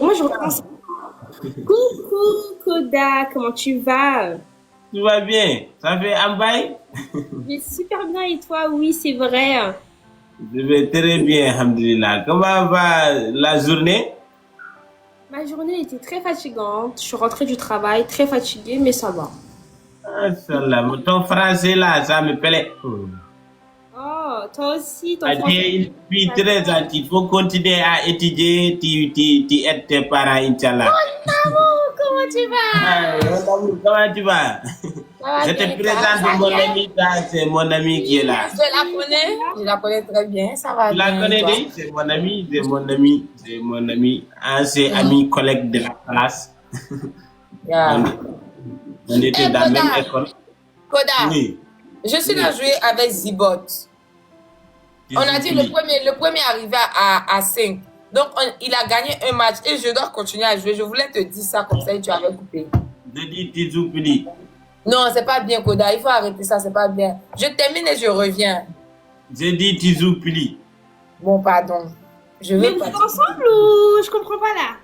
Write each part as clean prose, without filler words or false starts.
Moi, je repense. Coucou, Koda, comment tu vas? Tout va bien. Ça fait un bail? Je vais super bien et toi? Oui, c'est vrai. Je vais très bien, alhamdulillah. Comment va la journée? Ma journée était très fatigante. Je suis rentrée du travail très fatiguée, mais ça va. Inch'Allah. Ton français là, ça me plaît. Oh, toi aussi, ton Ah, tu français. es une fille très gentille. Il faut continuer à étudier. Tu aides tes parents, Inch'Allah. Maman, comment tu Ah, vas? mon ami, comment tu vas? Ça va Je bien te et toi? présente Ça va mon bien? ami, ça, c'est mon ami qui est Oui, là. est-ce Je que la tu connais, vas? je la connais très bien, ça va Tu la bien et connais, toi? Dey? C'est mon ami, c'est mon ami, c'est mon ami, ancien ami, collègue de la classe. On, Yeah. on était Hey dans la même Koda, école. Koda, Oui, je suis là oui. jouer avec Zibot. Tu On a dit oublies. le premier arrivé à 5. Donc il a gagné un match et je dois continuer à jouer. Je voulais te dire ça comme ça et tu avais coupé. Je dis tu oublies. Non, c'est pas bien Koda, il faut arrêter ça, c'est pas bien. Je termine et je reviens. Je dis tu oublies. Bon, pardon. Je Mais veux vous pas. êtes ensemble ou je comprends pas là?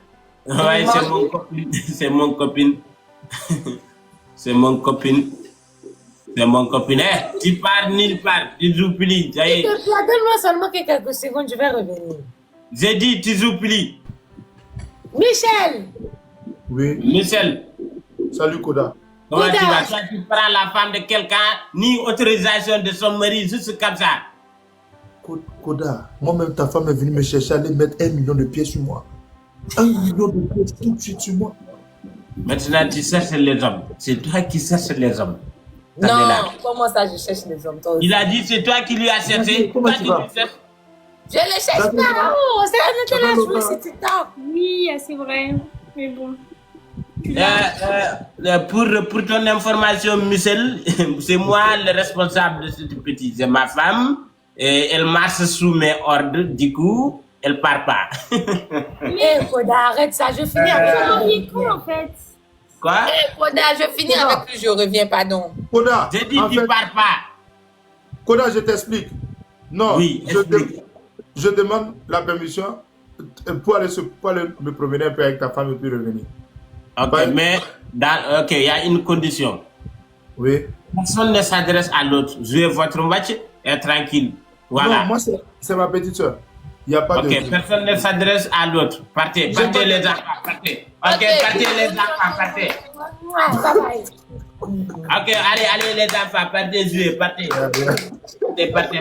Ouais, c'est mon copine. C'est mon copine. C'est mon copine. C'est mon copine. Eh, tu pars nulle part. Tu oublies. Ça y S'il est. te plaît, donne-moi seulement que quelques secondes, je vais revenir. Je dis tu oublies. Michel! Oui, Michel, salut Koda. comment Koda. tu vas? Toi, tu prends la femme de quelqu'un, ni autorisation de son mari, juste comme ça. Koda, moi-même ta femme est venue me chercher à aller mettre 1 million de pieds sur moi. 1 million de pieds tout de suite sur moi. Maintenant, tu cherches les hommes. C'est toi qui cherches les hommes. Non, Là. comment ça, je cherche les hommes, toi aussi. Il a dit c'est toi qui lui as cherché. Comment Toi tu qui vas? lui cherches. Je ne cherche Ça pas, va? oh, c'est Ça un va, la jouer, Laura? c'est TikTok. Oui, c'est vrai. Mais bon. Pour ton information, Michel, c'est moi le responsable de cette petite. C'est ma femme. Et elle marche sous mes ordres. Du coup, elle part pas. Eh, Koda, arrête ça, je finis Vous avec êtes lui. mariés quand en fait? Quoi? Eh, Koda, je finis avec lui, je reviens, pardon. Koda, J'ai dit en tu fait, pars pas. Koda, je t'explique. Non, Oui, explique. je demande la permission pour aller me promener un peu avec ta femme et puis revenir. Ok, Bye. mais ok, il y a une condition. Oui. Personne ne s'adresse à l'autre. Jouez votre match et tranquille. Voilà. Non, moi, c'est ma petite soeur. Il n'y a pas Ok, de... personne ne s'adresse à l'autre. Partez, J'ai partez pas- les enfants, partez. Ok, partez les enfants, partez. Ouais, bye bye. Ok, allez les enfants, partez jouer, partez.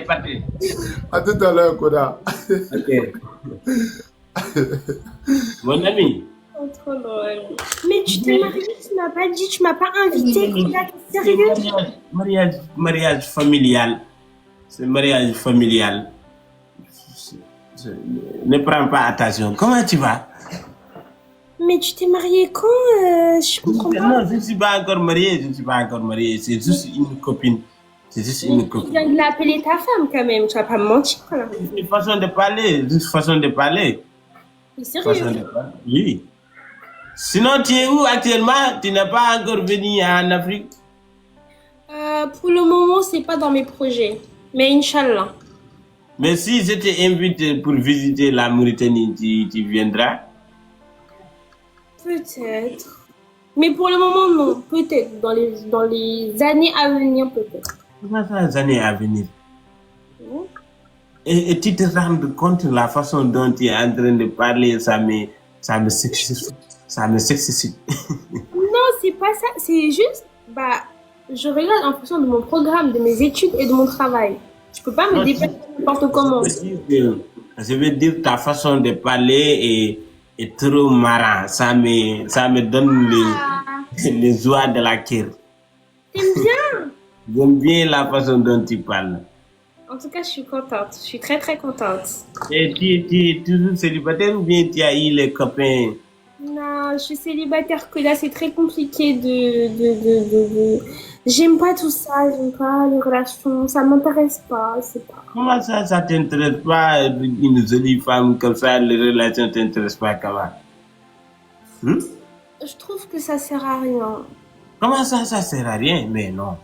Partez. À tout à l'heure, Koda. Ok. Mon ami. Oh, trop drôle. Mais tu t'es marié, tu m'as pas dit, tu m'as pas invité. Koda, t'es sérieux? Mariage familial. C'est mariage familial. Ne prends pas attention. Comment tu vas? Mais tu t'es marié quand? Je comprends pas. Non, je ne suis pas encore marié. Je ne suis pas encore marié. C'est juste une copine. C'est juste une Tu copine. viens de l'appeler ta femme quand même, tu vas pas me mentir là. C'est une façon de parler. C'est une façon de parler. T'es Façon sérieux? de parler. Oui. Sinon, tu es où actuellement? Tu n'es pas encore venu en Afrique? Pour le moment, c'est pas dans mes projets. Mais Inch'Allah. Mais si je t'invite pour visiter la Mauritanie, tu viendras? Peut-être. Mais pour le moment, non. Peut-être. Dans les années à venir, peut-être. Comment ça, les années à venir? Bon. Et tu te rends compte de la façon dont tu es en train de parler, ça me sexifie. Ça me sexifie. Non, c'est pas ça. C'est juste, je regarde en fonction de mon programme, de mes études et de mon travail. Je peux pas me Non, dépasser n'importe comment. Je veux dire, ta façon de parler est trop marrant. Ça me donne les joies de la cœur. T'aimes bien? J'aime bien la façon dont tu parles. En tout cas, je suis contente. Je suis très très contente. Et tu es toujours célibataire ou bien tu as eu les copains? Non, je suis célibataire que là, c'est très compliqué J'aime pas tout ça, j'aime pas les relations, ça m'intéresse pas, c'est pas. Comment ça t'intéresse pas une jolie femme comme ça, les relations t'intéressent pas comment? Je trouve que ça sert à rien. Comment ça sert à rien? Mais non.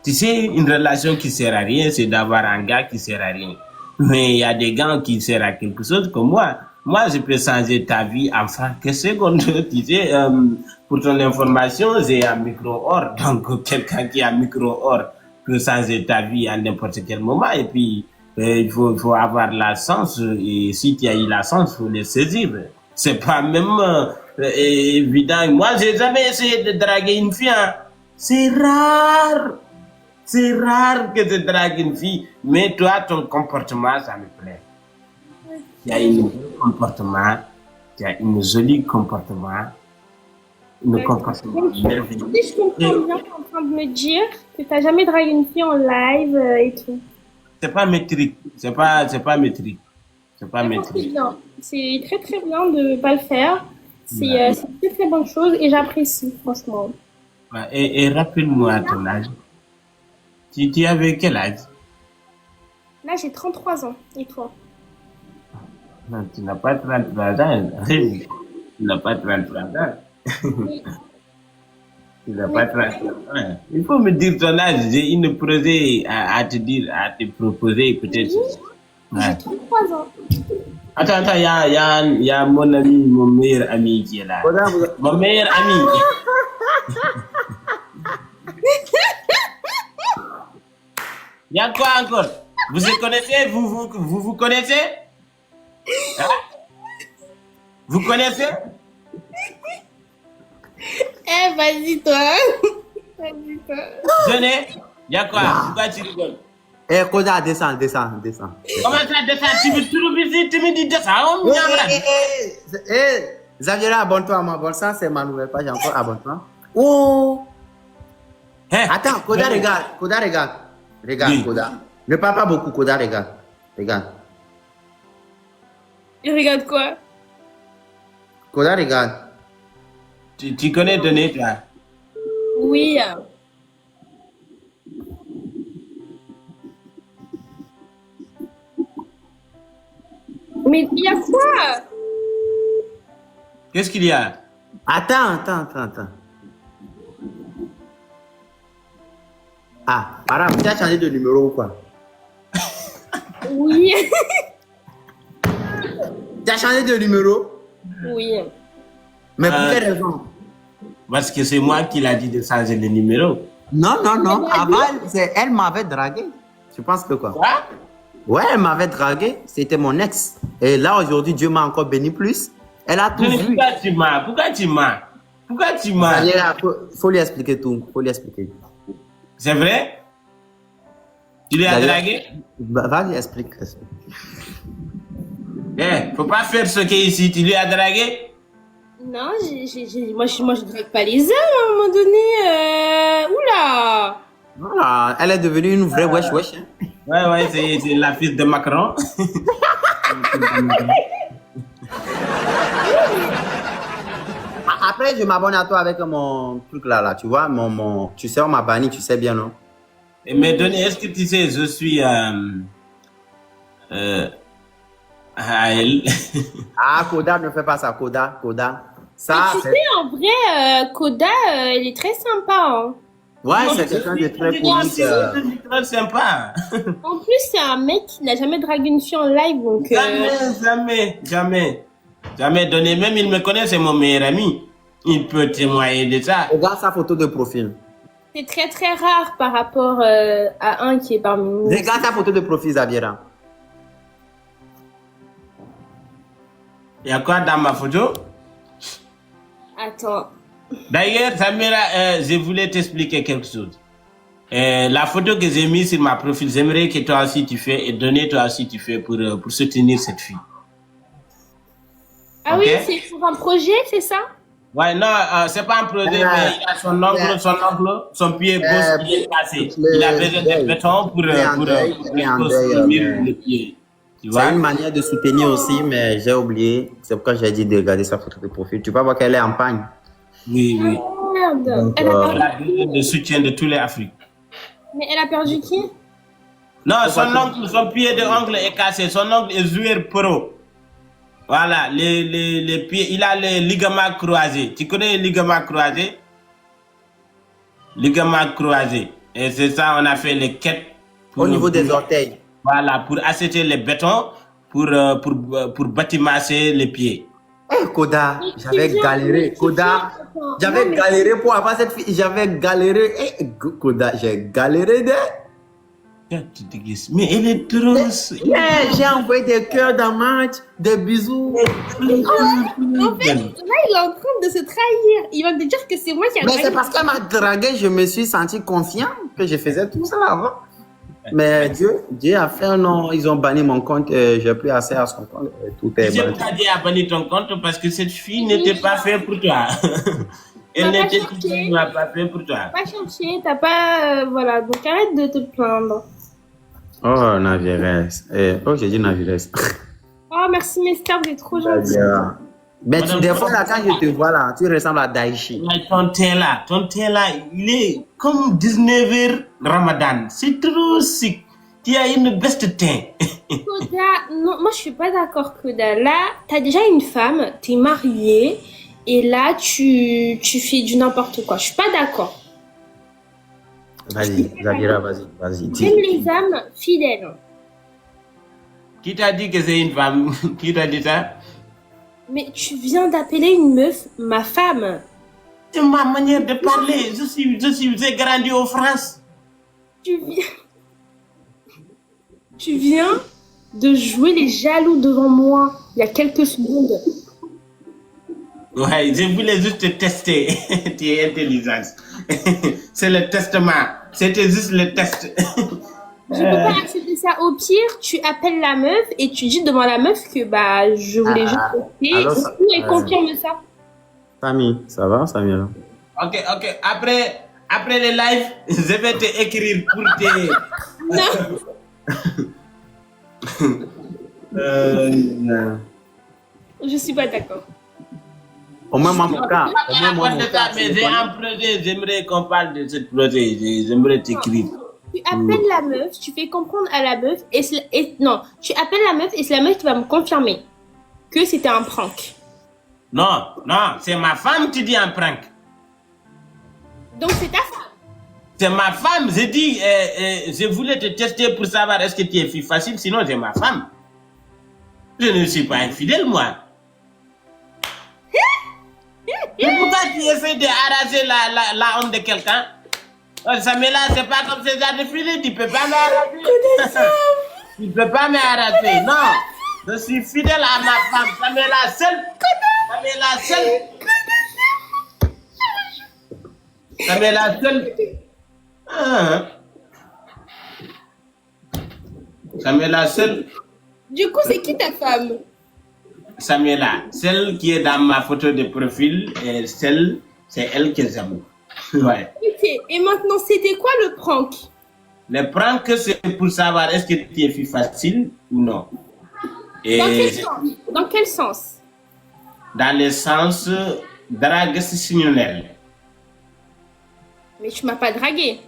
Tu sais, une relation qui sert à rien, c'est d'avoir un gars qui sert à rien. Mais il y a des gars qui servent à quelque chose comme moi. moi, je peux changer ta vie en quelques secondes. Tu sais, pour ton information, j'ai un micro-or. Donc, quelqu'un qui a un micro-or peut changer ta vie à n'importe quel moment. Et puis, il faut avoir la chance. Et si tu as eu la chance, il faut le saisir. C'est pas même évident. Moi, j'ai jamais essayé de draguer une fille. Hein. C'est rare. C'est rare que tu dragues une fille. Mais toi, ton comportement, ça me plaît. Tu as un joli comportement. Tu as un joli comportement. Un comportement merveilleux. Si je comprends bien, tu es en train de me dire que tu n'as jamais dragué une fille en live et tout. C'est pas métrique. C'est pas métrique. C'est pas métrique. C'est très très bien de ne pas le faire. C'est une très très bonne chose et j'apprécie, franchement. Et rappelle-moi ton âge. Tu avais quel âge? Là, j'ai 33 ans. Et toi? Non, tu n'as pas 33 ans. Tu n'as pas 33 ans. Tu n'as pas 33 ans. Il faut me dire ton âge. J'ai une projet à te dire, à te proposer peut-être. J'ai 33 ans. Attends, il y a mon ami, mon meilleur ami qui est là. Mon meilleur ami. Il y a quoi encore? Vous vous connaissez? Vous connaissez? Hein? Vous connaissez? Eh, vas-y, toi. Vas-y, toi. Venez. Il y a quoi? Pourquoi tu rigoles? Eh, Koda, descends. Comment ça descend? Tu me trouves ici, tu me dis descends. Xavier, abonne-toi à ma bonne sens, c'est ma nouvelle page encore, abonne-toi. Oh! Hein? Attends, Koda, regarde. Regarde, Oui. Koda. Ne parle pas beaucoup, Koda, regarde. Il regarde quoi? Koda, regarde. Tu connais Denis, toi? Oui. Mais il y a quoi? Qu'est-ce qu'il y a? Attends. Ah, Aram, tu as changé de numéro ou quoi? Oui. Tu as changé de numéro? Oui. Mais pour quelle raison? Parce que c'est moi qui l'a dit de changer le numéro. Non. Avant, elle m'avait dragué. Tu penses que quoi? Quoi? Ouais, elle m'avait dragué. C'était mon ex. Et là, aujourd'hui, Dieu m'a encore béni plus. Elle a tout vu. Pourquoi tu mens? Faut lui expliquer tout. C'est vrai? Tu lui as dragué? Vas-y, explique. Faut pas faire ce qu'il y a ici. Tu lui as dragué? Non, moi, je drague pas les hommes à un moment donné. Oula! Voilà, elle est devenue une vraie wesh. Hein. Ouais, c'est la fille de Macron. Après, je m'abonne à toi avec mon truc là, tu vois, tu sais, on m'a banni, tu sais bien, non? Mais Denis, est-ce que tu sais, je suis à elle. Ah, Koda, ne fais pas ça, Koda. Ça, Tu sais, en vrai, Koda, elle est très sympa. Hein. Ouais, c'est quelqu'un de très poli. C'est très sympa. En plus, c'est un mec qui n'a jamais dragué une fille en live, donc... Jamais donné. Même il me connaît, c'est mon meilleur ami. Il peut témoigner de ça. Regarde sa photo de profil. C'est très très rare par rapport à un qui est parmi nous. Regarde sa photo de profil, Zaviera. Il y a quoi dans ma photo? Attends. D'ailleurs, Samira, je voulais t'expliquer quelque chose. La photo que j'ai mise sur ma profil, j'aimerais que toi aussi tu fais et donner toi aussi tu fais pour soutenir cette fille. Ah Ok. oui, c'est pour un projet, c'est ça? Ouais, non, c'est pas un projet, mais il a son ongle, son pied gauche, il est cassé. Il a besoin de béton pour soutenir le pied. Tu vois? C'est une manière de soutenir aussi, mais j'ai oublié. C'est pourquoi j'ai dit de regarder sa photo de profil. Tu vas voir qu'elle est en pagne. Oui. Merde. Donc, Elle a Elle perdu... a besoin de soutien de tous les Africains. Mais elle a perdu qui? Non, son pied de ongle est cassé. Son ongle est joueur pro. Voilà, les pieds, il a les ligaments croisés. Tu connais les ligaments croisés? Ligaments croisés. Et c'est ça, on a fait les quêtes. Au niveau des orteils. Voilà, pour acheter les bétons, pour bâtimasser les pieds. Eh, Koda, Mais tu j'avais viens- galéré. mais tu Koda, viens- attends, j'avais non, mais- galéré pour avoir cette fille. J'avais galéré. Eh, Koda, j'ai galéré de. Mais elle est trop... Eh, j'ai envoyé des cœurs dans match, des bisous. En fait, là, il est en train de se trahir. Il va te dire que c'est moi qui ai Mais dragué. c'est parce qu'elle m'a dragué, je me suis senti confiant que je faisais tout ça avant. Mais Dieu a fait non, ils ont banni mon compte, j'ai plus accès à son compte, tout est J'ai banni. pas dit à bannir ton compte parce que cette fille n'était pas faite pour toi. Elle On va n'était chercher. pas faite pour toi. Pas chercher, t'as pas. Voilà, donc arrête de te plaindre. Oh, Navirès. Oh, j'ai dit Navirès. Oh, merci, Mester, vous êtes trop gentil. Mais des fois, là, quand je te vois là, tu ressembles à Daichi. Ouais, ton thé là, il est comme 19h Ramadan. C'est trop sick. Tu as une best teint. Koda, non, moi je suis pas d'accord, Koda. Là, t'as déjà une femme, t'es mariée, et là tu fais du n'importe quoi. Je suis pas d'accord. Vas-y, Zadira, vas-y. J'aime les âmes fidèles. Qui t'a dit que c'est une femme? Qui t'a dit ça? Mais tu viens d'appeler une meuf ma femme. C'est ma manière de parler. J'ai grandi en France. Tu viens de jouer les jaloux devant moi il y a quelques secondes. Ouais, je voulais juste te tester. Tu es intelligente. C'est le testement. C'était juste le test. Je peux pas accepter ça. Au pire, tu appelles la meuf et tu dis devant la meuf que bah je voulais juste tester. alors Et ça- puis, elle confirme ça. Samy, ça va, Samuel? Ok. Après le live, je vais te écrire pour te... Non, je suis pas d'accord. Au moins, moi, mon cas. Au moins, moi, mon Mais cas. j'ai un projet, j'aimerais qu'on parle de ce projet. J'aimerais t'écrire. Tu appelles la meuf, tu fais comprendre à la meuf non, tu appelles la meuf et c'est la meuf qui va me confirmer que c'était un prank. Non, c'est ma femme, tu dis un prank. Donc c'est ta femme. C'est ma femme, j'ai dit, je voulais te tester pour savoir est-ce que tu es fille facile, sinon c'est ma femme. Je ne suis pas infidèle, moi. Et pourquoi tu essaies d'arracher la honte de quelqu'un? Samela, c'est pas comme ces gens de filets, tu peux pas m'arracher. Tu peux pas m'arracher, non. Je suis fidèle à ma femme, Samela seule. Samela seule. Ah. Samela seule. Du coup, c'est qui ta femme? Samela, celle qui est dans ma photo de profil, et c'est elle que j'aime. Ouais. Ok, et maintenant, c'était quoi le prank? Le prank, c'est pour savoir est-ce que tu es fille facile ou non. Et Dans quel sens? Dans quel sens? dans le sens drague signal. Mais tu m'as pas dragué.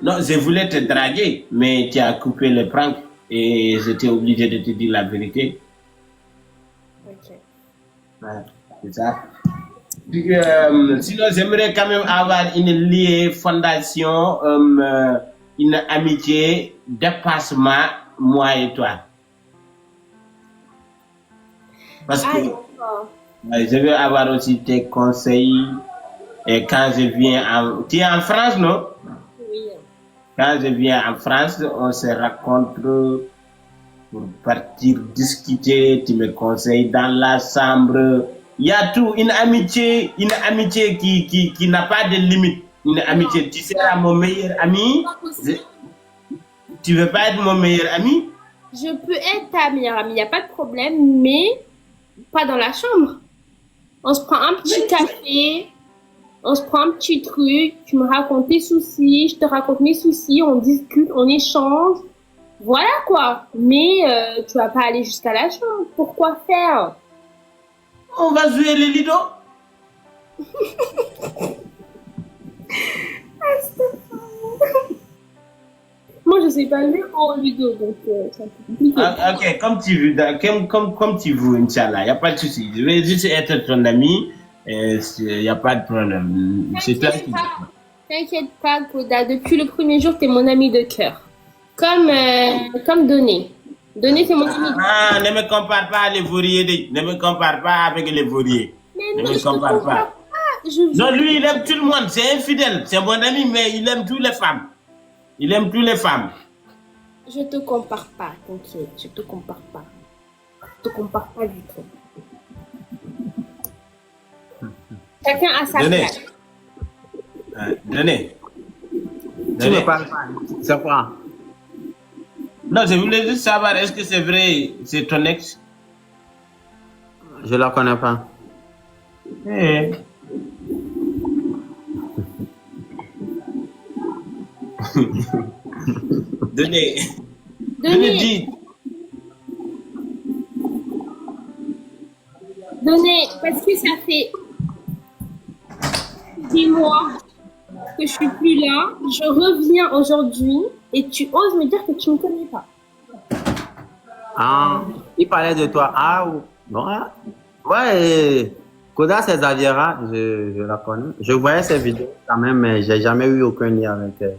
Non, je voulais te draguer, mais tu as coupé le prank et j'étais obligé de te dire la vérité. Ok. Ouais, c'est ça. Sinon, j'aimerais quand même avoir une liée fondation, une amitié, dépassement, moi et toi. Parce que d'accord. je veux avoir aussi tes conseils. Et quand je viens Tu es en France, non? Oui. Quand je viens en France, on se rencontre pour partir discuter. Tu me conseilles dans la chambre. Il y a tout, une amitié qui n'a pas de limite. Une amitié, tu seras mon meilleur ami. Pas possible. Tu veux pas être mon meilleur ami? Je peux être ta meilleure amie, il n'y a pas de problème, mais pas dans la chambre. On se prend un petit café, on se prend un petit truc, tu me racontes tes soucis, je te raconte mes soucis, on discute, on échange. Voilà quoi. Mais tu vas pas aller jusqu'à la chambre. Pourquoi faire? On va jouer le lido. Moi, je sais pas jouer au ludo, donc c'est un peu compliqué. Ah, ok, comme tu veux, comme tu veux, Inch'Allah, il n'y a pas de souci. Je vais juste être ton ami, il n'y a pas de problème. C'est toi qui... T'inquiète pas, Koda. Depuis le premier jour, t'es mon ami de cœur. Comme donné. Donner, c'est mon ami. Ah, ne me compare pas les vauriers. Ne me compare pas avec les vauriers. Mais Ne non, me je te compare comprends pas. pas. Je... Non, lui, il aime tout le monde. C'est infidèle. C'est mon ami, mais il aime toutes les femmes. Il aime toutes les femmes. Je te compare pas, t'inquiète, je te compare pas. Je te compare pas du tout. Chacun a sa Donnez. place. Donnez. Tu ne parles pas. C'est quoi? Non, je voulais juste savoir, est-ce que c'est vrai, c'est ton ex? Je ne la connais pas. Eh. Donnez. Donnez, Dis. donnez, parce que ça fait 10 mois que je suis plus là. Je reviens aujourd'hui et tu oses me dire que tu ne me connais pas. Ah, il parlait de toi. Ah, bon. Ouais, Koda Zaviera, je la connais. Je voyais ses vidéos quand même, mais j'ai jamais eu aucun lien avec elle.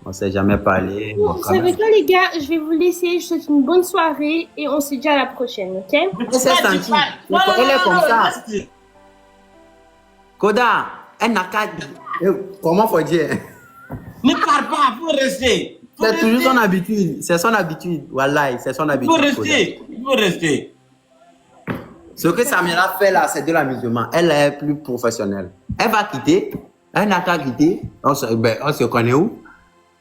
On s'est jamais parlé. Bon, vous savez quoi, les gars, je vais vous laisser. Je vous souhaite une bonne soirée et on se dit à la prochaine, ok? Elle s'est sentie. Elle est comme ça. Koda, elle n'a qu'à dire. Comment faut dire? Ne parle pas, faut rester. C'est toujours son habitude. C'est son habitude. Wallahi, c'est son habitude. Faut rester. Il faut rester. Ce que Samira fait là, c'est de l'amusement. Elle est plus professionnelle. Elle va quitter. Elle n'a qu'à quitter. On se connaît où?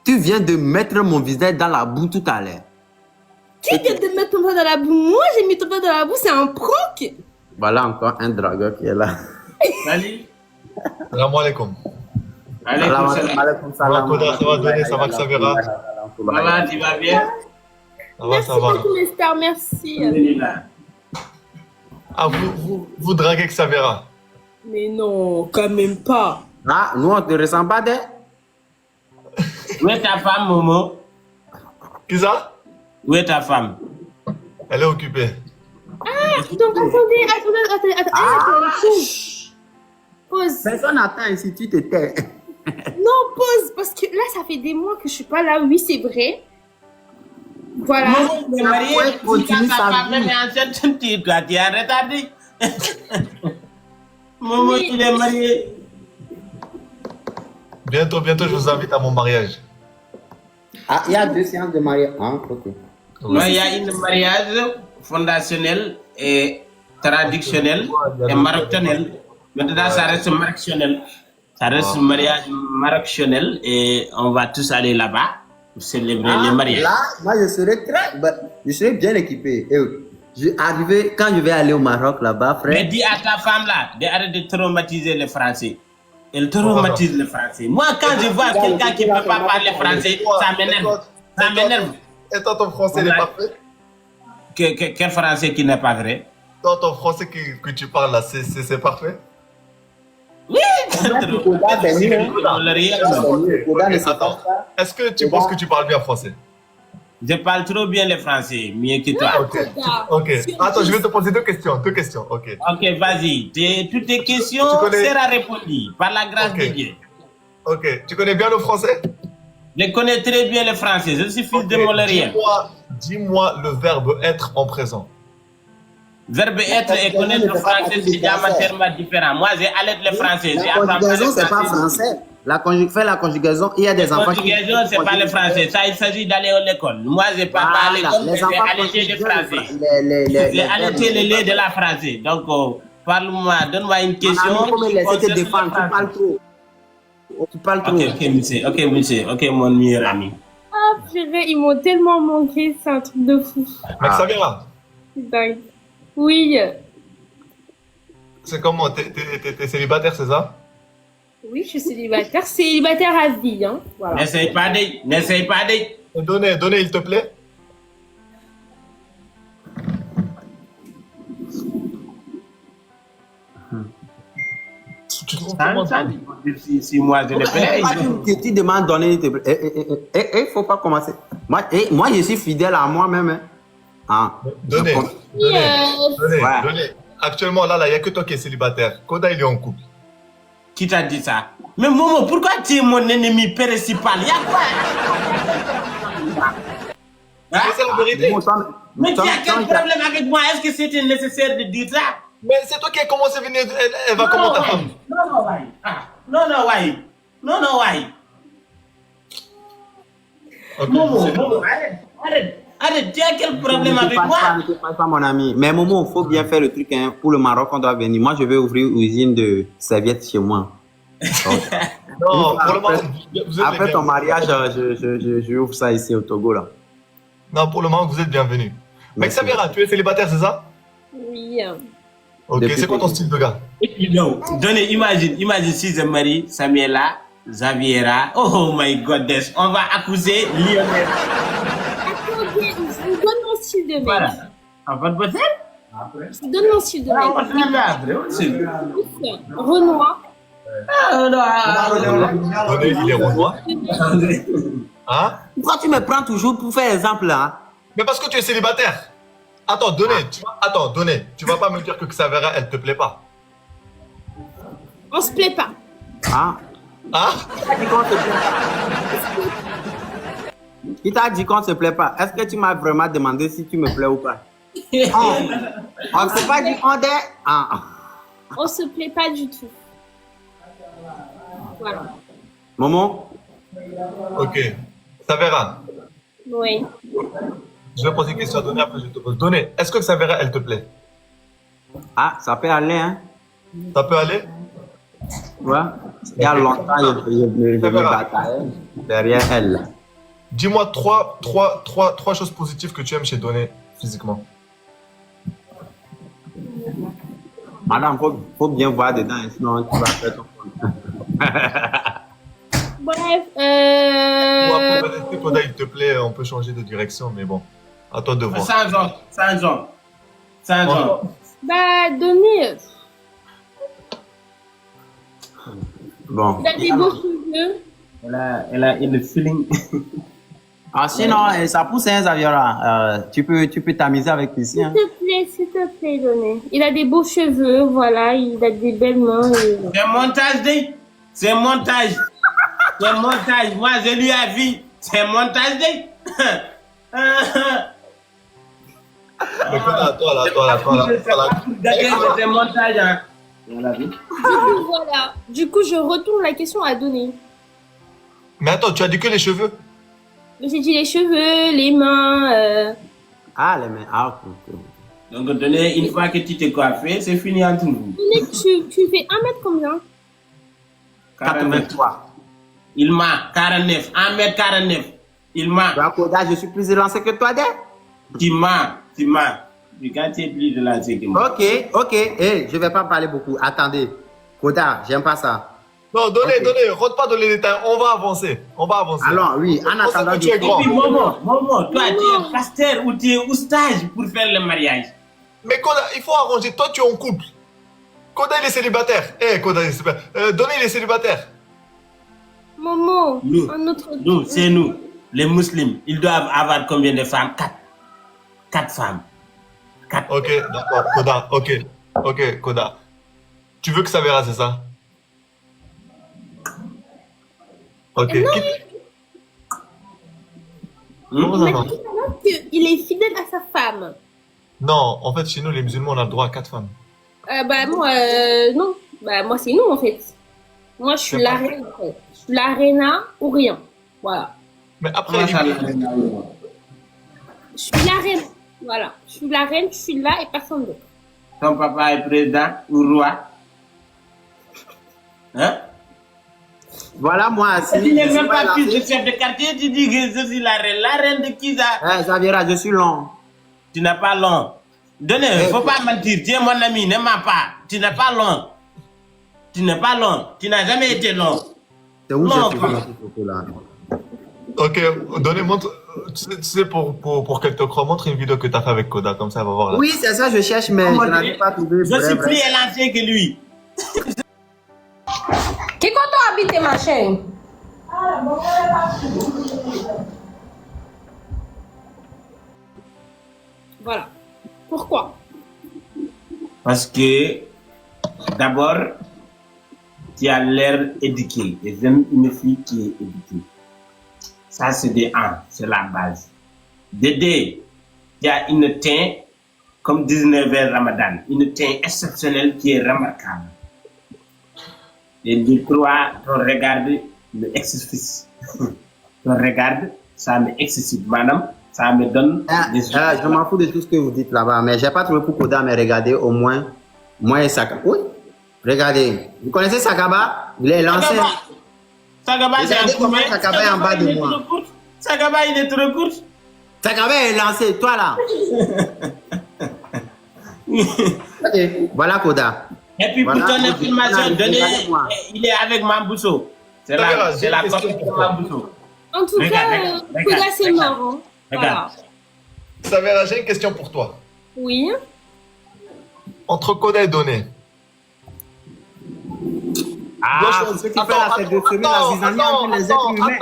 Tu viens de mettre mon visage dans la boue tout à l'heure. Qui vient de mettre ton doigt dans la boue? Moi, j'ai mis ton doigt dans la boue, c'est un prank. Voilà encore un dragueur qui est là. Salut. Salam alaikum. Allez, Ça va, Koda, ça va donner, ça va que ça verra. voilà, tu vas bien? Ça va, Merci ça va. beaucoup, mes stars, merci. Ah, vous draguez que ça verra. Mais non, quand même pas. Ah, nous on ne te ressent pas d'elle. Où est ta femme, Momo? Qui ça? Où est ta femme? Elle est occupée. Donc, attendez. Pause. Personne n'attend ici, tu te tais. Non, pause, parce que là, ça fait des mois que je suis pas là. Oui, c'est vrai. Voilà. Momo, tu es marié, Ouais, tu continue as ta sa femme, vie. mais enceinte, tu es retardé. Momo, Oui. tu es marié. Bientôt, je vous invite à mon mariage. Ah, il y a 2 séances de mariage. Ah, ok. Ouais, il y a un mariage fondationnel et traditionnel et maroctionnel. Maintenant, ça reste maroctionnel. Ça reste mariage maroctionnel et on va tous aller là-bas pour célébrer le mariage. Là, moi, je serai bien équipé. Quand je vais aller au Maroc là-bas, frère. Mais dis à ta femme là, d'arrêter de traumatiser les Français. Elle traumatise les Français. Moi, quand je vois quelqu'un qui ne peut pas parler français, ça m'énerve. Ça m'énerve. Et toi, ton français n'est pas fait? Quel français qui n'est pas vrai? Toi, ton français que tu parles là, c'est parfait? Oui, Attends, est-ce que tu penses que tu parles bien français? je parle trop bien le français, mieux que toi. Ok. Attends, je vais te poser deux questions. Ok. Ok, vas-y. Toutes tes questions seront répondues par la grâce de Dieu. Ok. Tu connais bien le français? Je connais très bien le français. Je suis fils de Molérien. Dis-moi le verbe être en présent. Verbe être et connaître le français, c'est diamétralement différent. Moi, j'ai allé le français. La conjugaison, c'est pas français. Fais la conjugaison, il y a des enfants qui... La conjugaison, c'est pas le français. Ça, il s'agit d'aller à l'école. Moi, je ne parle pas à l'école, mais j'ai allégé le français. J'ai allégé le lait de la français. Donc, parle-moi, donne-moi une question. Il faut me laisser te défendre, tu parles trop. Ok, monsieur. Ok, mon meilleur ami. Ah, purée, ils m'ont tellement manqué, c'est un truc de fou. Mec, ça vient. C'est dingue. Oui. C'est comment? T'es célibataire, c'est ça? Oui, je suis célibataire. Célibataire à vie, hein. Voilà. N'essaye pas de... Donnez, il te plaît? Tu trouves comment ça? Si moi je le fais, Tu demandes donner, il faut pas commencer. Moi, je suis fidèle à moi-même. Hein. Ah. Donnez. Ouais. Actuellement, là, il n'y a que toi qui es célibataire. Koda, il est en couple. qui t'a dit ça? Mais Momo, pourquoi tu es mon ennemi principal? Il y a quoi? C'est la vérité. Mais tu as quel problème avec moi? Est-ce que c'était nécessaire de dire ça? Mais c'est toi qui as commencé à venir. Elle va comment ta femme? Non, why? Non, why? Ok, Momo, arrête, tu as quel problème avec moi? Ne te passe pas, mon ami. Mais Momo, il faut bien faire le truc. Hein. Pour le Maroc, on doit venir. Moi, je vais ouvrir une usine de serviettes chez moi. non, pour le moment, vous êtes Après les ton bienvenus. mariage, je ouvre ça ici au Togo. Là. Non, pour le moment, vous êtes bienvenus. Mec, Merci. Samira, tu es célibataire, c'est ça? Oui. Ok, Depuis c'est quoi ton que- style de gars? Non, donnez, imagine si je marie Samuela, Xaviera. Oh my goodness, on va accuser Lionel. Attendez, je vous donne mon style de mec. Voilà. En fait, peut-être? Je vous donne mon style de On va mec. faire là après, on sait. Renoir. Donnez, il est renois. Hein? Pourquoi tu me prends toujours pour faire exemple là? Mais parce que tu es célibataire. Attends, Donnez, tu vas pas me dire que Xavera, elle te plaît pas. On se plaît pas. Hein? Hein? Il t'a dit qu'on ne se plaît pas. Est-ce que tu m'as vraiment demandé si tu me plais ou pas? Oh. On ne s'est pas dit qu'on est. Ah. On se plaît pas du tout. Voilà. Momo? Ok. Xavera, Oui. je vais poser une question à Donnez, après je te pose. Donnez, est-ce que Xavera, elle te plaît? Ah, ça peut aller, hein? Ça peut aller? Tu vois? Il y a longtemps, je me bataillais derrière elle. Dis-moi trois choses positives que tu aimes chez Donnez physiquement. Madame, faut bien voir dedans, hein, sinon tu vas faire ton compte. Bref. Ou après, peut-être que Koda, il te plaît, on peut changer de direction, mais bon, à toi de voir. Sans genre. Bah, donnez. Bon. Il a des beaux cheveux. Elle a une feeling. Ah, sinon, ça pousse, hein, Xaviera. Tu peux t'amuser avec ici. Hein. S'il te plaît, donnez. Il a des beaux cheveux, voilà. Il a des belles mains. C'est montage, Day. C'est montage. C'est montage. Moi, je lui ai vu. C'est montage, Day. Mais toi, C'est montage, hein. Voilà. Du coup, je retourne la question à donner. Mais attends, tu as dit que les cheveux? J'ai dit les cheveux, les mains. Ah, les mains. Ah, ok. Donc, donnez, une fois que tu t'es coiffé, c'est fini entre vous. Donnez, tu fais 1 mètre combien? 83. Il m'a 49, 1m49. Il m'a. Koda, je suis plus élancé que toi, Dé. Tu m'as. Du quand tu es plus de la que moi. Ok. Hey, je vais pas parler beaucoup. Attendez. Koda, j'aime pas ça. Non, donnez, rentre pas dans les détails, on va avancer. Alors, oui, en On sait attendant. que tu es Et grand. puis, Momo, toi, tu es pasteur ou tu es oustage pour faire le mariage. Mais Koda, il faut arranger, toi tu es en couple. Koda, il est célibataire. Koda, il est célibataire. Donnez, il est célibataire. Momo, Nous, un autre. Nous, c'est nous, les musulmans. Ils doivent avoir combien de femmes? 4 femmes. 4. Ok, d'accord, Koda, ok, Koda. Tu veux que ça verra, c'est ça? Ok. Comment ça Il m'a marche? dit tout à l'heure qu'il est fidèle à sa femme. Non, en fait, chez nous, les musulmans, on a le droit à 4 femmes. Bah, moi, non. Bah, moi, c'est non, en fait. Moi, je suis la reine, en fait. Je suis la reina ou rien. Voilà. Mais après, Comment ça, Je suis la reine. Voilà. Je suis la reine, je suis là et personne d'autre. ton papa est président ou roi? Hein? Voilà, moi, Tu n'es je suis même pas pas fils de élancé. chef de quartier, tu dis que je suis la reine. La reine de qui ça? Xaviera, je suis long. Tu n'as pas long. Donnez, il ne faut pas mentir. Tu es mon ami, ne mens pas. Tu n'es pas long. Tu n'es pas long. Tu n'as jamais été long. C'est où Non, j'ai quoi. trouvé cette photo-là? ok, donnez, montre. Tu sais, pour qu'elle te croie, montre une vidéo que tu as fait avec Koda, comme ça, elle va voir là. Oui, c'est ça, je cherche, mais je n'arrive pas à trouver. Je suis plus élancé que lui. Qui quand on habite, ma chérie? Voilà. Pourquoi? Parce que, d'abord, tu as l'air éduqué. Et j'aime une fille qui est éduquée. Ça, c'est des 1, c'est la base. De 2, qui a une teint comme 19h Ramadan, une teint exceptionnelle qui est remarquable. Et du 3, ton regard me excite. Ton regard, ça me excite, madame. Ça me donne des Je m'en fous de tout ce que vous dites là-bas, mais j'ai pas trouvé pour Koda, mais regardez au moins, moi et Sakaba. Oui, regardez. Vous connaissez Sakaba? Il est lancé. Sagaba, c'est un comment Sakaba est en bas de moi. Sagaba, il est trop court. Sakaba est lancé, toi là. Ok, voilà Koda. Et puis Voilà, pour ton ok. information, donnez, Regardez-moi. il est avec Mambousso. C'est Sagaba, j'ai la une question copine de pour toi. Mambousso. En tout cas, Koda, c'est mort. Hein. Voilà. Savera, j'ai une question pour toi. Oui. Entre Koda et Donné. Ah, c'est ce qui fait la c'est de semer la zizanie entre les êtres humains.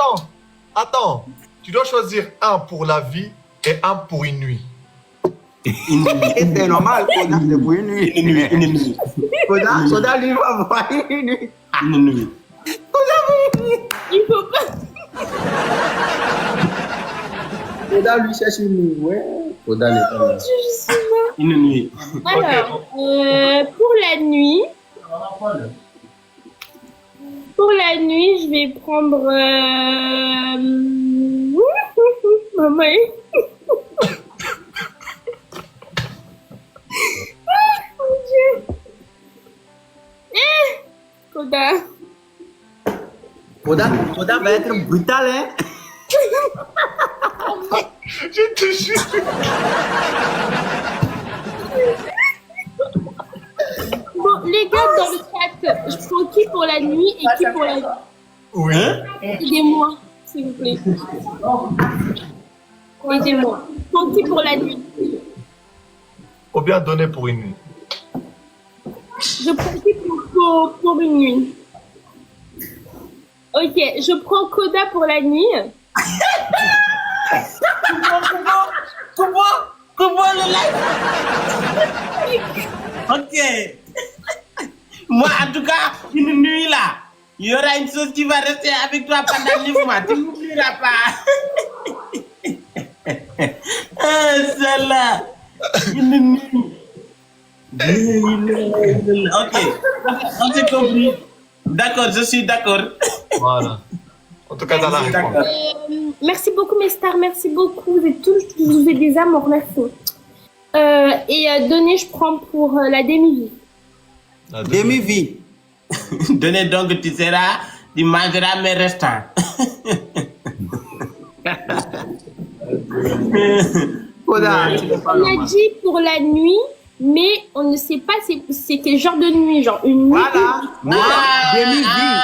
Attends. Tu dois choisir un pour la vie et un pour une nuit. C'est normal, Koda, c'est pour une nuit. Une nuit. Koda, lui, va voir une nuit. Une nuit. Il faut pas. Koda lui cherche une nuit. Ouais. Koda n'est pas là. Je suis morte. Une nuit. Alors, pour la nuit, je vais prendre. Maman. Ah, mon Dieu. Koda. Koda va être brutal, hein? Je te jure. Bon, les gars, dans le chat, je prends qui pour la nuit et qui pour la vie? Oui. Aidez-moi, s'il vous plaît. Aidez-moi. Je prends qui pour la nuit? Ou bien Donné pour une nuit. Je prends qui pour une nuit? Ok, je prends Koda pour la nuit. Comment le live? Ok. Moi, en tout cas, une nuit là, il y aura une chose qui va rester avec toi pendant 9 mois. Tu n'oublieras pas. Celle-là. Une nuit. Ok. On s'est compris. D'accord, je suis d'accord. Voilà. En tout cas, dans la réponse. Merci beaucoup, mes stars. Merci beaucoup. Vous êtes tous, vous êtes des amours. Merci. Donné, je prends pour la demi-vie. La Demi-vie. Donnez donc, tu mangeras mes restants. Koda, On a dit pour la nuit, mais on ne sait pas c'est quel genre de nuit. Genre une nuit. voilà. Moi, demi-vie.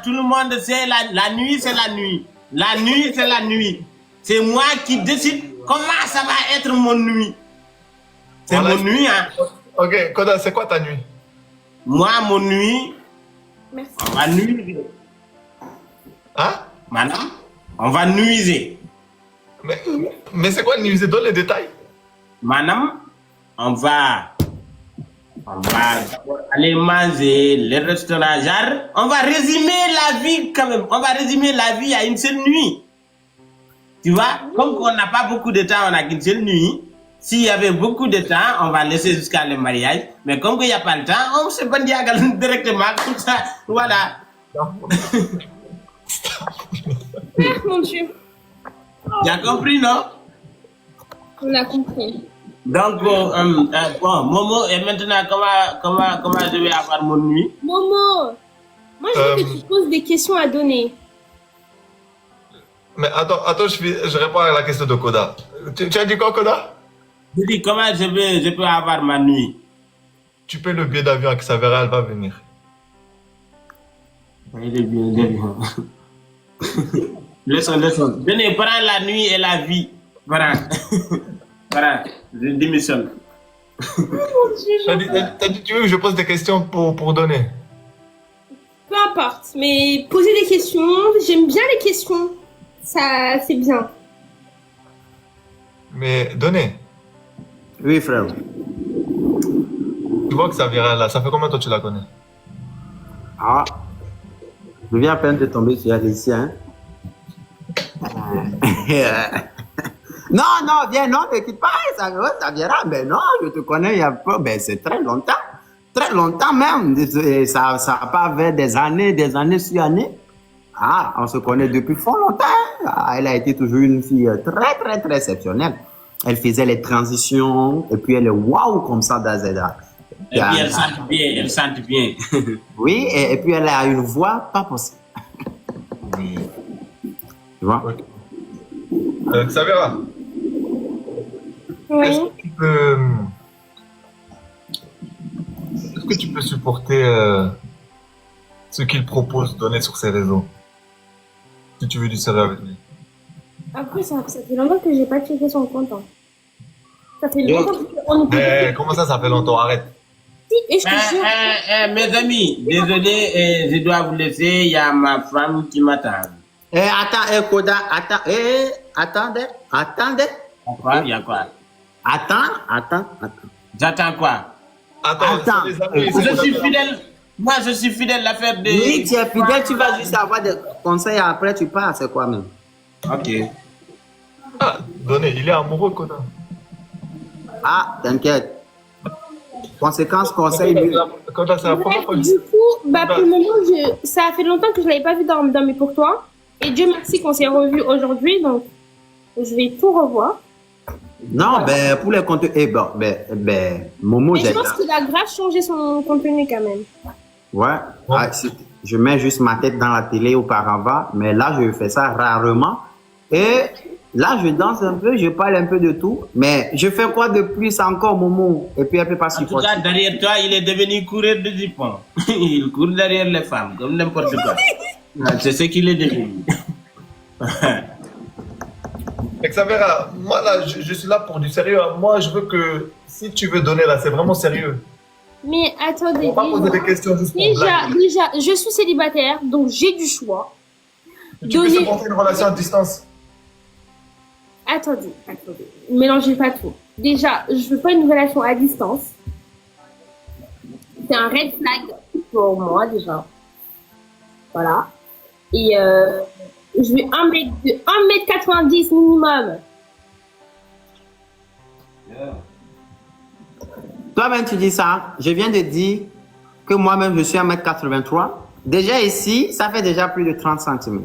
Tout le monde sait, la nuit, c'est la nuit. La nuit, c'est la nuit. C'est moi qui décide comment ça va être mon nuit. C'est Voilà. mon nuit, hein. Ok, Koda, c'est quoi ta nuit? Moi, mon nuit, Merci. on va nuiser. Hein? Madame, on va nuiser. Mais c'est quoi nuiser? Donne les détails. Madame, on va aller manger les restaurants. Genre, on va résumer la vie quand même. On va résumer la vie à une seule nuit. Tu vois, comme on n'a pas beaucoup de temps, on n'a qu'une seule nuit. S'il y avait beaucoup de temps, on va laisser jusqu'à le mariage. Mais comme il n'y a pas le temps, on se bandit directement comme ça. Voilà. Ah, mon Dieu. Tu as compris, non? On a compris. Donc, bon, Momo, et maintenant, comment je vais avoir mon nuit? Momo, moi je veux que tu poses des questions à donner. Mais attends, je réponds à la question de Koda. Tu as dit quoi, Koda? Je dis, comment je peux avoir ma nuit? Tu payes le billet d'avion avec Savera, elle va venir. Il est bien. Laissons. Venez, prends la nuit et la vie. Voilà. Voilà, je démissionne. T'as dit, tu veux que je pose des questions pour donner? Peu importe, mais poser des questions, j'aime bien les questions. Ça, c'est bien. Mais donner. Oui, frère. Tu vois que Savera, là, ça fait combien de temps que tu la connais? Ah, je viens à peine de tomber sur Alicia. Hein? Non, Non, non, viens, non, ne quitte pas, ça viendra. Mais non, je te connais, il y a pas, ben, c'est très longtemps. Très longtemps même. Ça part vers des années sur années. Ah, on se connaît depuis fort longtemps. Ah, elle a été toujours une fille très, très, très exceptionnelle. Elle faisait les transitions, et puis elle est waouh comme ça dans Zedra. Et puis elle chante bien. Oui, et puis elle a une voix pas possible. Oui. Tu vois? Xaviera, Oui. Est-ce que tu peux supporter ce qu'il propose de donner sur ses réseaux? Si tu veux du sérieux avec lui. Après, ça fait longtemps que j'ai pas checké son compte. Hein. Ça fait longtemps qu'on ne peut Eh, comment ça fait longtemps? Arrête. et je te jure. Mes amis, désolé, je dois vous laisser. Il y a ma femme qui m'attend. Attends, Koda, attendez. Il y a quoi? Attends. J'attends quoi? Attends. c'est les amis, Je c'est suis les amis. fidèle. Moi, je suis fidèle à l'affaire de... Oui, tu es fidèle, tu vas juste avoir des conseils après, tu pars, c'est quoi même? Ok. Ah, Donné, il est amoureux, Koda. Ah, t'inquiète. Conséquence, conseil, lui. Koda, c'est la première fois. Du coup, pour le moment, ça a fait longtemps que je ne l'avais pas vu dans mes pour toi. Et Dieu merci qu'on s'est revus aujourd'hui. Donc, je vais tout revoir. Non, ben, pour les contenus, Momo, Mais je j'ai. pense qu'il a grave changé son contenu quand même. Ouais. Ah, je mets juste ma tête dans la télé auparavant, mais là, je fais ça rarement. Et là, je danse un peu, je parle un peu de tout, mais je fais quoi de plus encore, Momo? Et puis, elle peut pas En tout supporter. cas, derrière toi, il est devenu coureur de jupons. Il court derrière les femmes, comme n'importe quoi. C'est ce qu'il est devenu. Xaviera, moi là, je suis là pour du sérieux. Moi, je veux que si tu veux donner là, c'est vraiment sérieux. Mais attendez, On va pas poser des questions juste pour blaguer. déjà, je suis célibataire, donc j'ai du choix. Tu peux supporter une relation à distance. Attendez, ne mélangez pas tout. Déjà, je veux pas une relation à distance. C'est un red flag pour moi, déjà. Voilà. Et je veux 1m90 minimum. Toi-même, tu dis ça. Je viens de dire que moi-même, je suis 1m83. Déjà ici, ça fait déjà plus de 30 cm.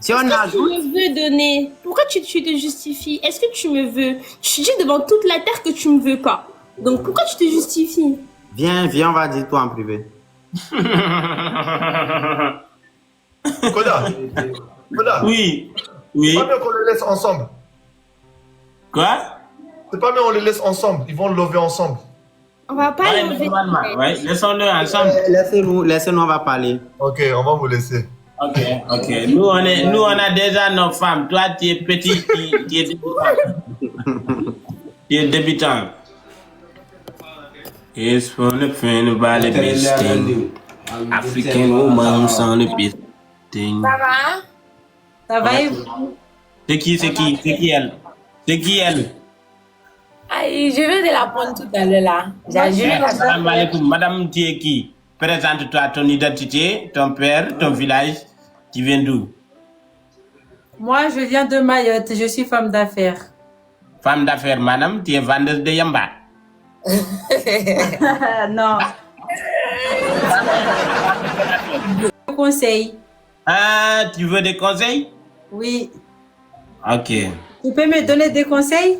Si on Est-ce que tu ajoute... me veux donner? Pourquoi tu te justifies? Est-ce que tu me veux? Tu dis devant toute la terre que tu me veux pas. Donc pourquoi tu te justifies? Viens, on va dire toi en privé. Koda, Oui. c'est pas mieux qu'on les laisse ensemble. Quoi? C'est pas mieux on les laisse ensemble. Ils vont lever ensemble. On va pas Ouais, l'enlever. normalement, ouais, laissons-le ensemble. Laissez-nous, on va parler. Ok, on va vous laisser. Ok. Nous, on a déjà nos femmes. Toi, tu es petit, tu es débutant. Tu es débutant. It's for the friend by the best thing. African woman on the best thing. Ça va? Ça va et vous? C'est qui elle? Aïe, je vais de la prendre tout à l'heure là. Je vais la Salam alaikum. Madame, tu es qui? Présente-toi ton identité, ton père, ton village. Tu viens d'où? Moi, je viens de Mayotte. Je suis femme d'affaires. Femme d'affaires, madame, tu es vendeuse de yamba. Non. Conseil. Ah, tu veux des conseils? Oui. Ok. Tu peux me donner des conseils?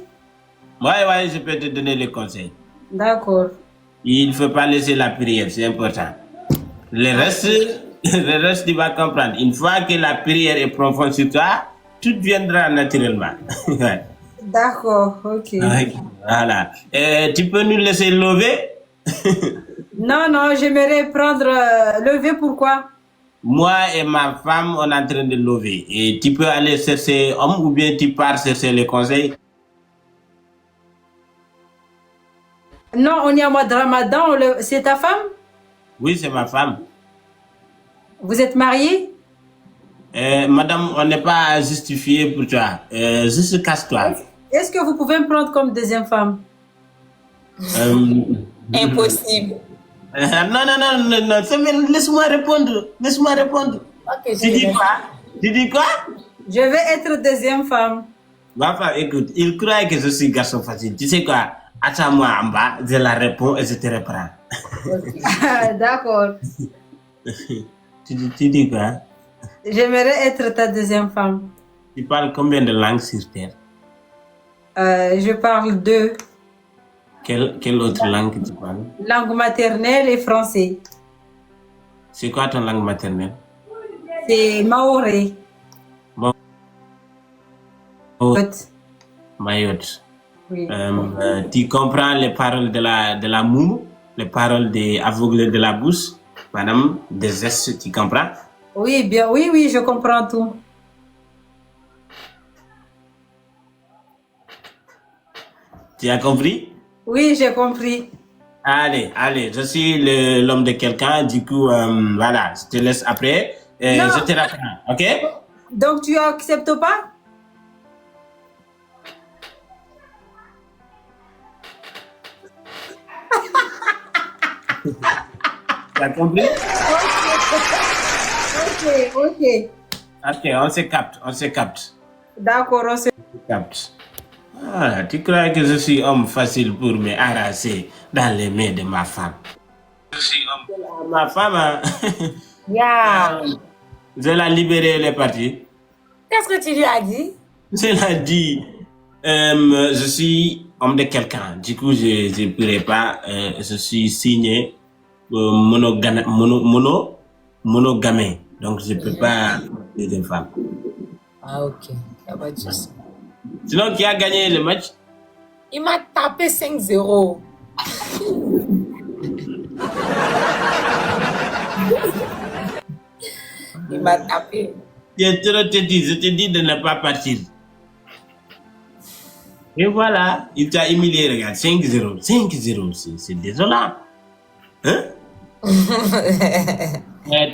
Ouais, je peux te donner les conseils. D'accord. Il ne faut pas laisser la prière, c'est important. Le reste, tu vas comprendre. Une fois que la prière est profonde sur toi, tout viendra naturellement. D'accord, ok. Voilà. Tu peux nous laisser lever? Non, j'aimerais prendre lever, pourquoi? Moi et ma femme, on est en train de lever. Et tu peux aller chercher homme ou bien tu pars chercher les conseils? Non, on est en mois de Ramadan. C'est ta femme? Oui, c'est ma femme. Vous êtes mariés? Madame, on n'est pas justifié pour toi. Juste casse-toi. Est-ce que vous pouvez me prendre comme deuxième femme? Impossible. Non, laisse-moi répondre. Ok, Tu dis quoi? Je vais être deuxième femme. Ma femme, écoute, il croit que je suis garçon facile. Tu sais quoi? Attends-moi en bas, je la réponds et je te reprends. D'accord. Tu dis quoi? J'aimerais être ta deuxième femme. Tu parles combien de langues sur Terre? Je parle deux. Quelle autre langue tu parles? Langue maternelle et français. C'est quoi ton langue maternelle? C'est maoré. Bon. Mayotte. Oui. Tu comprends les paroles de la moumou, les paroles des aveugles de la bouche, madame, des gestes, tu comprends? Oui, bien, oui, je comprends tout. Tu as compris? Oui, j'ai compris. Allez, je suis l'homme de quelqu'un, du coup, voilà, je te laisse après, Non. je te reprends, ok? Donc, tu acceptes pas? Tu as compris? Ok. Ok, on se capte. D'accord, on se... Capte. Ah, tu crois que je suis homme facile pour me arracher dans les mains de ma femme? Je suis homme. Ma femme, hein, Yeah. je l'ai libérée, elle est partie. Qu'est-ce que tu lui as dit? Je l'ai dit, je suis homme de quelqu'un. Du coup, je ne pourrais pas, je suis signé monogamé. Donc, je ne peux pas deuxième femme. Ah, ok. Ça va être juste. Sinon, qui a gagné le match? Il m'a tapé 5-0. Il m'a tapé. Je te dis de ne pas partir. Et voilà, il t'a humilié, regarde, 5-0. 5-0, c'est désolant. Hein?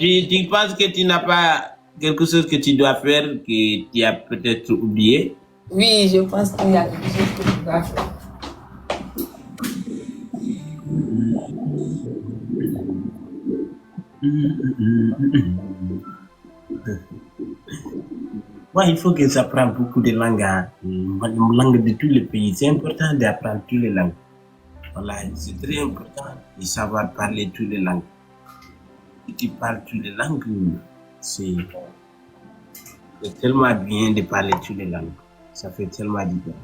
Tu penses que tu n'as pas quelque chose que tu dois faire que tu as peut-être oublié? Oui, je pense qu'il y a quelque chose que tu dois faire. Ouais, il faut que j'apprenne beaucoup de langues, hein. Langues de tous les pays. C'est important d'apprendre toutes les langues. Voilà, c'est très important de savoir parler toutes les langues. Si tu parles toutes les langues, c'est tellement bien de parler toutes les langues. Ça fait tellement du bien.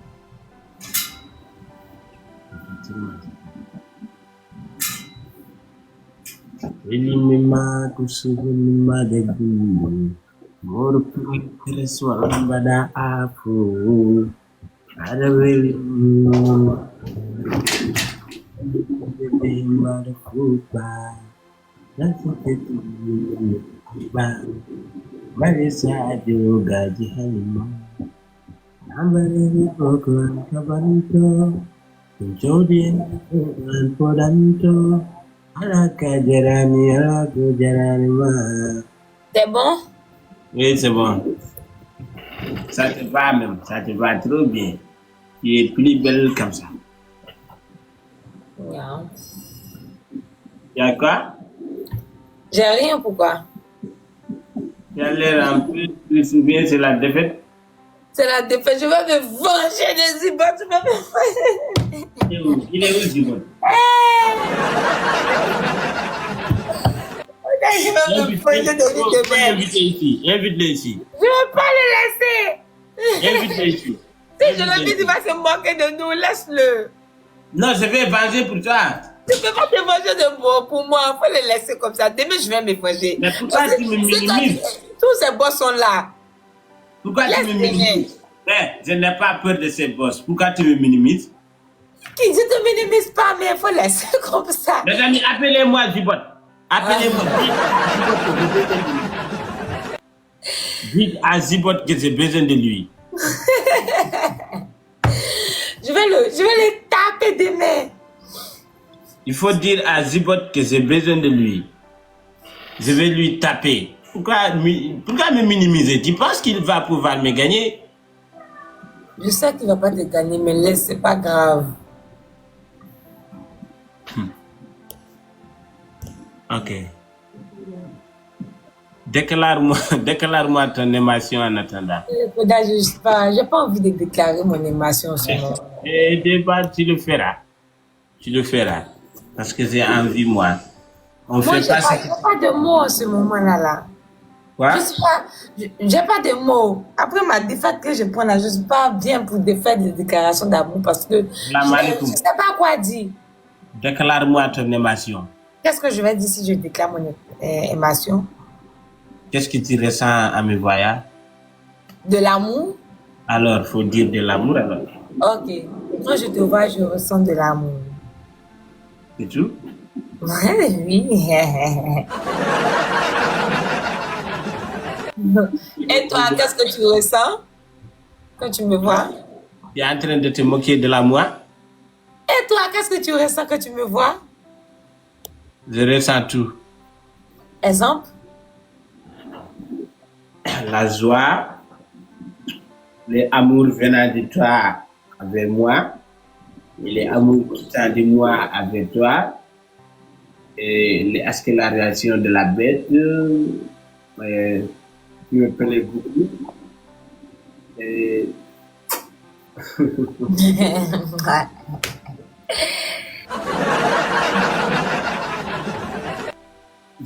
Elimima kusugunima debu morpu kereswa bada afu araweli bebe marfuba nafutetu ba marisa joga jihalima ambare pokon kabanto jodi podanto. C'est bon? Oui, c'est bon. Ça te va même, ça te va trop bien. Tu es plus belle comme ça. Yeah. Tu as quoi? J'ai rien, pourquoi? Tu as l'air un peu, tu te souviens, c'est la défaite. C'est la défaite. Je vais me venger de Ziba. Tu vas me venger. Il est où, Zibon? Je vais me venger de lui de même. Invite-le ici. Je ne vais pas le laisser. Invite-le ici. Si je le dis, il va se moquer de nous. Laisse-le. Non, je vais venger pour toi. Tu ne peux pas te venger de moi pour moi. Il faut le laisser comme ça. Demain, je vais me venger. Mais pourquoi tu me minimises? Tous ces boss sont là. Pourquoi tu me minimises? Je n'ai pas peur de ces boss. Pourquoi tu me minimises? Je ne te minimise pas, mais il faut laisser comme ça. Mes amis, appelez-moi Zibot. Appelez-moi. Dites à Zibot que j'ai besoin de lui. Je vais le taper demain. Il faut dire à Zibot que j'ai besoin de lui. Je vais lui taper. Pourquoi me minimiser? Tu penses qu'il va pouvoir me gagner? Je sais qu'il ne va pas te gagner, mais laisse, c'est pas grave. Ok. Déclare-moi ton émotion en attendant. Koda, je sais pas, j'ai pas envie de déclarer mon émotion en ce moment. Et débat, tu le feras. Tu le feras. Parce que j'ai envie, moi. On Moi, fait j'ai pas ça. pas de mots en ce moment-là. Là. Quoi? Je suis pas, j'ai pas de mots. Après ma défaite que je prends là, je suis pas bien pour défaire des déclarations d'amour parce que je sais pas quoi dire. Déclare-moi ton émotion. Qu'est-ce que je vais dire si je déclare mon émotion? Qu'est-ce que tu ressens à me voir? De l'amour? Alors, faut dire de l'amour alors. Ok. Quand je te vois, je ressens de l'amour. C'est tout? Oui. Et toi, qu'est-ce que tu ressens quand tu me vois? Tu es en train de te moquer de la moi? Et toi, qu'est-ce que tu ressens quand tu me vois? Je ressens tout. Exemple? La joie, l'amour venant de toi avec moi, et l'amour quittant de moi avec toi, et est-ce que la réaction de la bête, qui me plaît beaucoup. Et...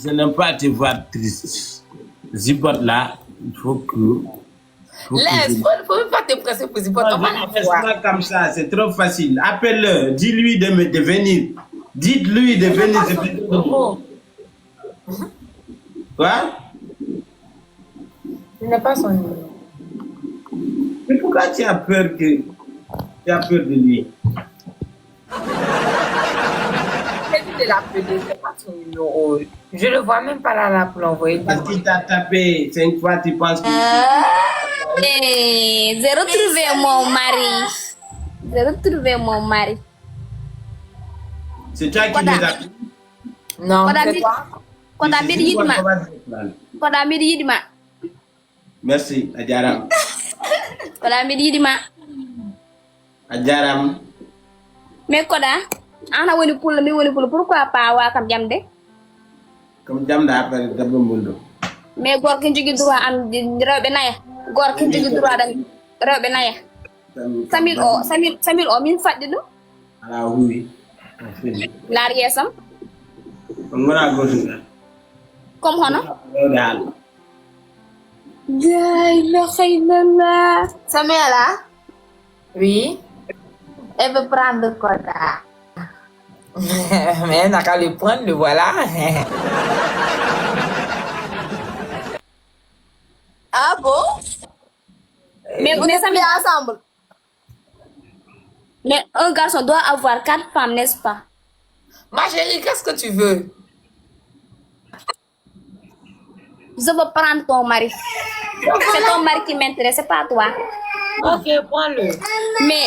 Je n'aime pas te voir triste. Zipote là, il faut que... Laisse, faut même pas te presser pour Zipote. On va la voir. Pas comme ça, c'est trop facile. Appelle-le, dis-lui de venir. Dites-lui de venir. Quoi? Je n'ai pas son numéro. Mais pourquoi tu as peur de lui? J'ai dit de l'appeler, c'est pas son numéro. Je le vois même pas là pour l'envoyer. Parce qu'il t'a tapé 5 fois, tu penses que... J'ai retrouvé mon mari. J'ai retrouvé mon mari. C'est toi qui les as pris? Non, c'est toi. Koda mir yidima. Merci, Adjaram. Koda mir yidima. Adjaram. Mais Koda, ana woni pula mi woni pula, pourquoi pas wa kam jamde? Comme jam da après dabba mbundo. Mais gor ki jogi droit am rewbe naya. Gor ki jogi droit dam rewbe naya. Samil o min fadde dum. Ala huwi. Lar yesam. Ngona gosunga. Comme hono? Dal. La ilaha illallah. Samela? Oui. Elle veut prendre Koda. Mais elle n'a qu'à le prendre, le voilà. Ah bon? Mais on est ensemble. Mais un garçon doit avoir 4 femmes, n'est-ce pas? Ma chérie, qu'est-ce que tu veux? Je veux prendre ton mari. C'est ton mari qui m'intéresse, c'est pas toi. Ok, prends-le. Mais